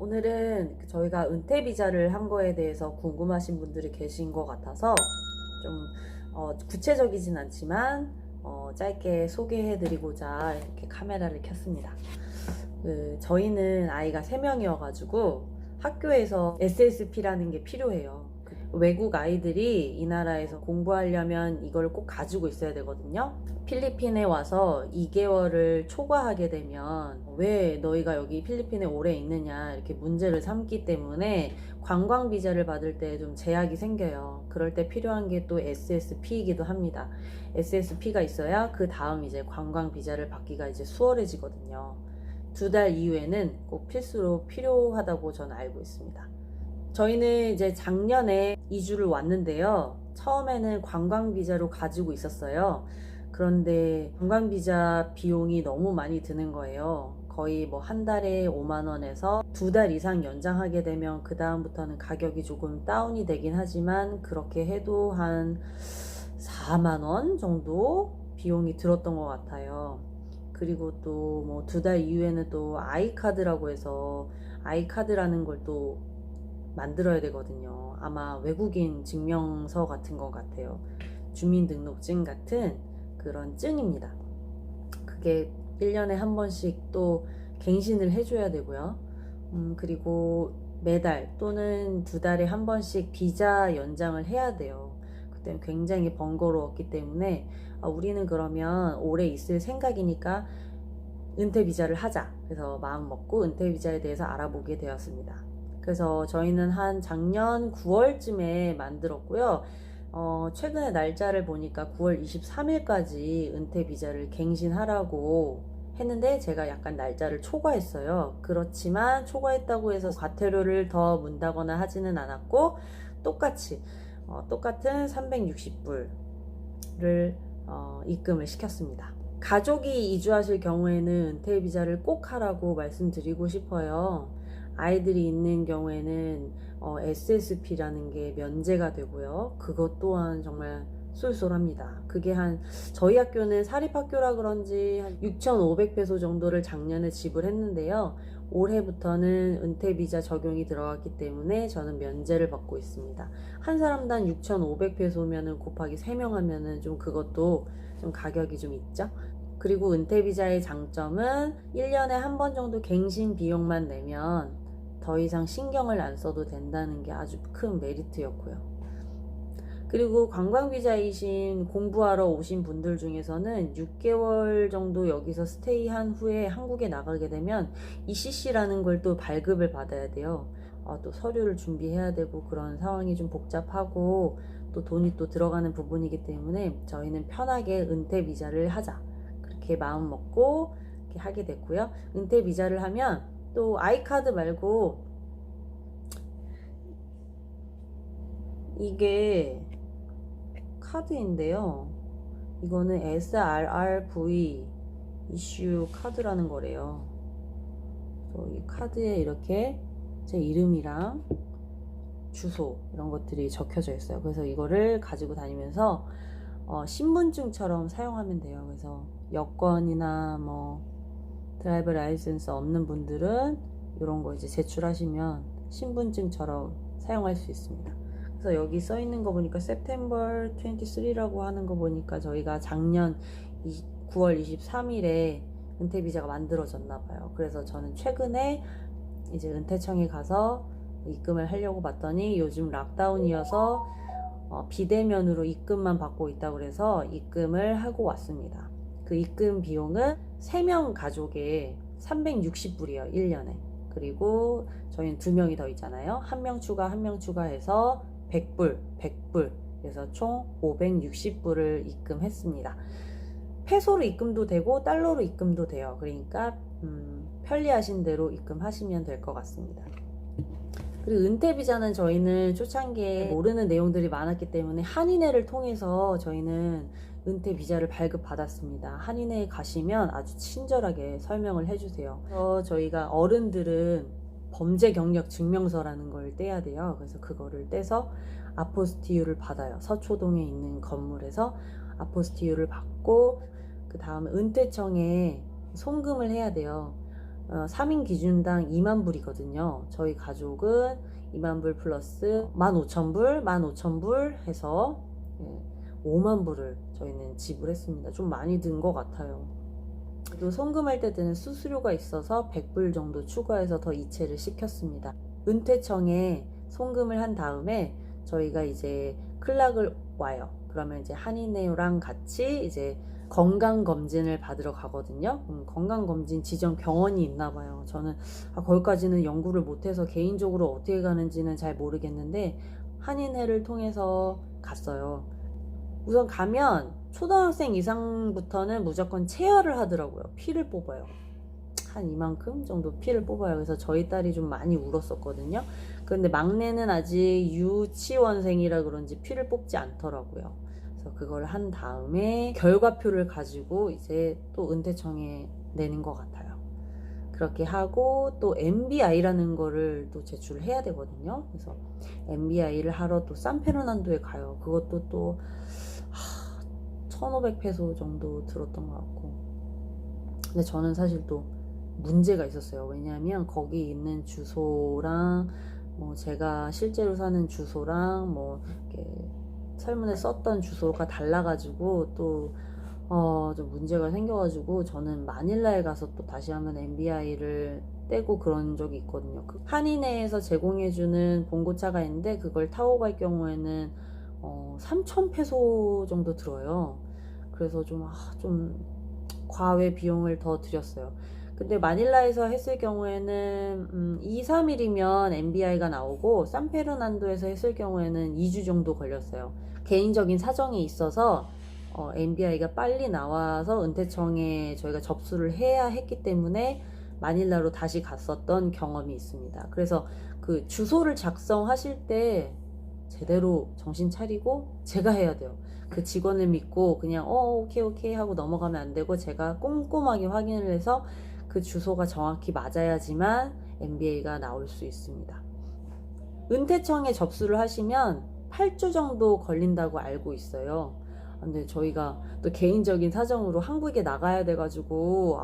오늘은 저희가 은퇴 비자를 한 거에 대해서 궁금하신 분들이 계신 것 같아서 좀 구체적이진 않지만 짧게 소개해드리고자 이렇게 카메라를 켰습니다. 저희는 아이가 3명이어가지고 학교에서 SSP라는 게 필요해요. 외국 아이들이 이 나라에서 공부하려면 이걸 꼭 가지고 있어야 되거든요. 필리핀에 와서 2개월을 초과하게 되면 왜 너희가 여기 필리핀에 오래 있느냐 이렇게 문제를 삼기 때문에 관광 비자를 받을 때 좀 제약이 생겨요. 그럴 때 필요한 게 또 SSP이기도 합니다. SSP가 있어야 그 다음 이제 관광 비자를 받기가 이제 수월해지거든요. 2달 이후에는 꼭 필수로 필요하다고 저는 알고 있습니다. 저희는 이제 작년에 이주를 왔는데요. 처음에는 관광 비자로 가지고 있었어요. 그런데 관광 비자 비용이 너무 많이 드는 거예요. 거의 뭐 한 달에 5만 원에서 2달 이상 연장하게 되면 그 다음부터는 가격이 조금 다운이 되긴 하지만 그렇게 해도 한 4만 원 정도 비용이 들었던 것 같아요. 그리고 또 뭐 2달 이후에는 또 아이카드라고 해서 아이카드라는 걸 또 만들어야 되거든요. 아마 외국인 증명서 같은 것 같아요. 주민등록증 같은 그런 증입니다. 그게 1년에 한 번씩 또 갱신을 해줘야 되고요. 그리고 매달 또는 2달에 한 번씩 비자 연장을 해야 돼요. 그때는 굉장히 번거로웠기 때문에 우리는 그러면 오래 있을 생각이니까 은퇴 비자를 하자. 그래서 마음 먹고 은퇴 비자에 대해서 알아보게 되었습니다. 그래서 저희는 한 작년 9월쯤에 만들었고요. 최근에 날짜를 보니까 9월 23일까지 은퇴 비자를 갱신하라고 했는데 제가 약간 날짜를 초과했어요. 그렇지만 초과했다고 해서 과태료를 더 문다거나 하지는 않았고 똑같은 360불을 입금을 시켰습니다. 가족이 이주하실 경우에는 은퇴 비자를 꼭 하라고 말씀드리고 싶어요. 아이들이 있는 경우에는 SSP라는 게 면제가 되고요. 그것 또한 정말 쏠쏠합니다. 그게 저희 학교는 사립학교라 그런지 한 6,500페소 정도를 작년에 지불했는데요. 올해부터는 은퇴비자 적용이 들어갔기 때문에 저는 면제를 받고 있습니다. 한 사람당 6,500페소면은 곱하기 3명 하면은 좀 그것도 좀 가격이 좀 있죠. 그리고 은퇴비자의 장점은 1년에 한 번 정도 갱신 비용만 내면 더 이상 신경을 안 써도 된다는 게 아주 큰 메리트였고요. 그리고 관광비자이신 공부하러 오신 분들 중에서는 6개월 정도 여기서 스테이한 후에 한국에 나가게 되면 ECC라는 걸 또 발급을 받아야 돼요. 또 서류를 준비해야 되고 그런 상황이 좀 복잡하고 또 돈이 또 들어가는 부분이기 때문에 저희는 편하게 은퇴 비자를 하자 그렇게 마음 먹고 이렇게 하게 됐고요. 은퇴 비자를 하면 또 아이카드 말고 이게 카드인데요. 이거는 SRRV 이슈 카드라는 거래요. 이 카드에 이렇게 제 이름이랑 주소 이런 것들이 적혀져 있어요. 그래서 이거를 가지고 다니면서 신분증처럼 사용하면 돼요. 그래서 여권이나 뭐 드라이브 라이센스 없는 분들은 이런 거 이제 제출하시면 신분증처럼 사용할 수 있습니다. 그래서 여기 써 있는 거 보니까 September 23라고 하는 거 보니까 저희가 작년 9월 23일에 은퇴 비자가 만들어졌나 봐요. 그래서 저는 최근에 이제 은퇴청에 가서 입금을 하려고 봤더니 요즘 락다운이어서 비대면으로 입금만 받고 있다고 그래서 입금을 하고 왔습니다. 그 입금 비용은 3명 가족에 360불이에요. 1년에. 그리고 저희는 2명이 더 있잖아요. 1명 추가, 1명 추가해서 100불. 그래서 총 560불을 입금했습니다. 페소로 입금도 되고 달러로 입금도 돼요. 그러니까 편리하신 대로 입금하시면 될 것 같습니다. 그리고 은퇴비자는 저희는 초창기에 모르는 내용들이 많았기 때문에 한인회를 통해서 저희는 은퇴비자를 발급받았습니다. 한인회에 가시면 아주 친절하게 설명을 해주세요. 그래서 저희가 어른들은 범죄 경력 증명서라는 걸 떼야 돼요. 그래서 그거를 떼서 아포스티유를 받아요. 서초동에 있는 건물에서 아포스티유를 받고 그 다음에 은퇴청에 송금을 해야 돼요. 3인 기준당 2만 불이거든요. 저희 가족은 2만 불 플러스 15,000불, 15,000불 해서 5만 불을 저희는 지불했습니다. 좀 많이 든 것 같아요. 또 송금할 때 드는 수수료가 있어서 100불 정도 추가해서 더 이체를 시켰습니다. 은퇴청에 송금을 한 다음에 저희가 이제 클락을 와요. 그러면 이제 한인회랑 같이 이제 건강검진을 받으러 가거든요. 건강검진 지정 병원이 있나 봐요. 저는 거기까지는 연구를 못해서 개인적으로 어떻게 가는지는 잘 모르겠는데 한인회를 통해서 갔어요. 우선 가면 초등학생 이상부터는 무조건 체열을 하더라고요. 피를 뽑아요. 한 이만큼 정도 피를 뽑아요. 그래서 저희 딸이 좀 많이 울었었거든요. 그런데 막내는 아직 유치원생이라 그런지 피를 뽑지 않더라고요. 그래서 그걸 한 다음에 결과표를 가지고 이제 또 은퇴청에 내는 것 같아요. 그렇게 하고 또 MBI라는 거를 또 제출을 해야 되거든요. 그래서 MBI를 하러 또 산페르난도에 가요. 그것도 또 1,500페소 정도 들었던 것 같고. 근데 저는 사실 또 문제가 있었어요. 왜냐하면 거기 있는 주소랑 뭐 제가 실제로 사는 주소랑 뭐 이렇게 설문에 썼던 주소가 달라가지고 또 좀 문제가 생겨가지고 저는 마닐라에 가서 또 다시 한번 MBI를 떼고 그런 적이 있거든요. 한인회에서 제공해주는 봉고차가 있는데 그걸 타고 갈 경우에는 3,000페소 정도 들어요. 그래서 좀 과외 비용을 더 들였어요. 근데 마닐라에서 했을 경우에는 2, 3일이면 MBI가 나오고 산페르난도에서 했을 경우에는 2주 정도 걸렸어요. 개인적인 사정이 있어서 MBI가 빨리 나와서 은퇴청에 저희가 접수를 해야 했기 때문에 마닐라로 다시 갔었던 경험이 있습니다. 그래서 그 주소를 작성하실 때 제대로 정신 차리고 제가 해야 돼요. 그 직원을 믿고 그냥 오케이 하고 넘어가면 안 되고 제가 꼼꼼하게 확인을 해서 그 주소가 정확히 맞아야지만 MBA가 나올 수 있습니다. 은퇴청에 접수를 하시면 8주 정도 걸린다고 알고 있어요. 근데 저희가 또 개인적인 사정으로 한국에 나가야 돼가지고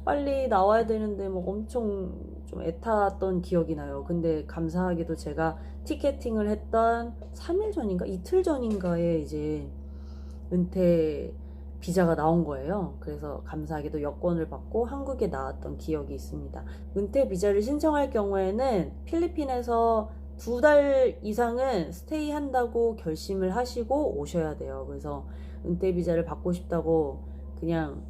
빨리 나와야 되는데 뭐 엄청 좀 애탔던 기억이 나요. 근데 감사하게도 제가 티켓팅을 했던 3일 전인가 이틀 전인가에 이제 은퇴 비자가 나온 거예요. 그래서 감사하게도 여권을 받고 한국에 나왔던 기억이 있습니다. 은퇴 비자를 신청할 경우에는 필리핀에서 2달 이상은 스테이 한다고 결심을 하시고 오셔야 돼요. 그래서 은퇴 비자를 받고 싶다고 그냥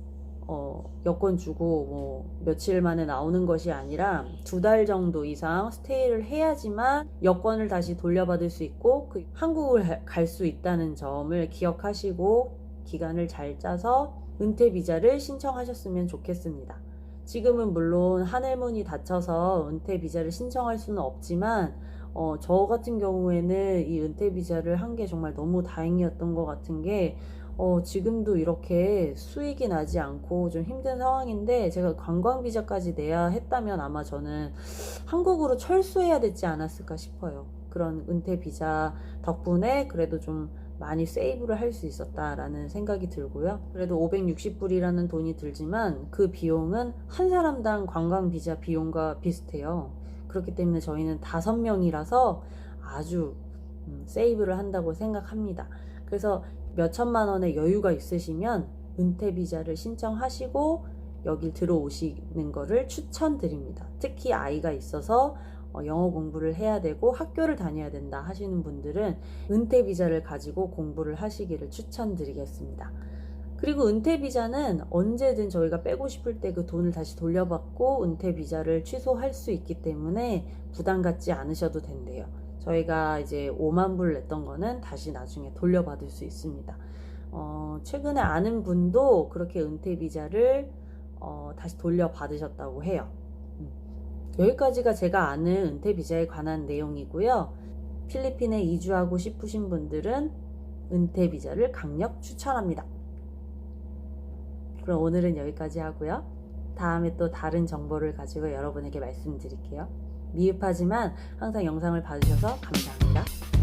여권 주고 뭐 며칠 만에 나오는 것이 아니라 2달 정도 이상 스테이를 해야지만 여권을 다시 돌려받을 수 있고 한국을 갈 수 있다는 점을 기억하시고 기간을 잘 짜서 은퇴 비자를 신청하셨으면 좋겠습니다. 지금은 물론 하늘문이 닫혀서 은퇴 비자를 신청할 수는 없지만 저 같은 경우에는 이 은퇴 비자를 한 게 정말 너무 다행이었던 것 같은 게 지금도 이렇게 수익이 나지 않고 좀 힘든 상황인데 제가 관광 비자까지 내야 했다면 아마 저는 한국으로 철수해야 되지 않았을까 싶어요. 그런 은퇴 비자 덕분에 그래도 좀 많이 세이브를 할 수 있었다라는 생각이 들고요. 그래도 560불이라는 돈이 들지만 그 비용은 한 사람당 관광 비자 비용과 비슷해요. 그렇기 때문에 저희는 5명이라서 아주 세이브를 한다고 생각합니다. 그래서 몇 천만 원의 여유가 있으시면 은퇴 비자를 신청하시고 여길 들어오시는 거를 추천드립니다. 특히 아이가 있어서 영어 공부를 해야 되고 학교를 다녀야 된다 하시는 분들은 은퇴 비자를 가지고 공부를 하시기를 추천드리겠습니다. 그리고 은퇴 비자는 언제든 저희가 빼고 싶을 때 그 돈을 다시 돌려받고 은퇴 비자를 취소할 수 있기 때문에 부담 갖지 않으셔도 된대요. 저희가 이제 5만 불 냈던 거는 다시 나중에 돌려받을 수 있습니다. 최근에 아는 분도 그렇게 은퇴 비자를 다시 돌려받으셨다고 해요. 여기까지가 제가 아는 은퇴 비자에 관한 내용이고요. 필리핀에 이주하고 싶으신 분들은 은퇴 비자를 강력 추천합니다. 그럼 오늘은 여기까지 하고요. 다음에 또 다른 정보를 가지고 여러분에게 말씀드릴게요. 미흡하지만 항상 영상을 봐주셔서 감사합니다.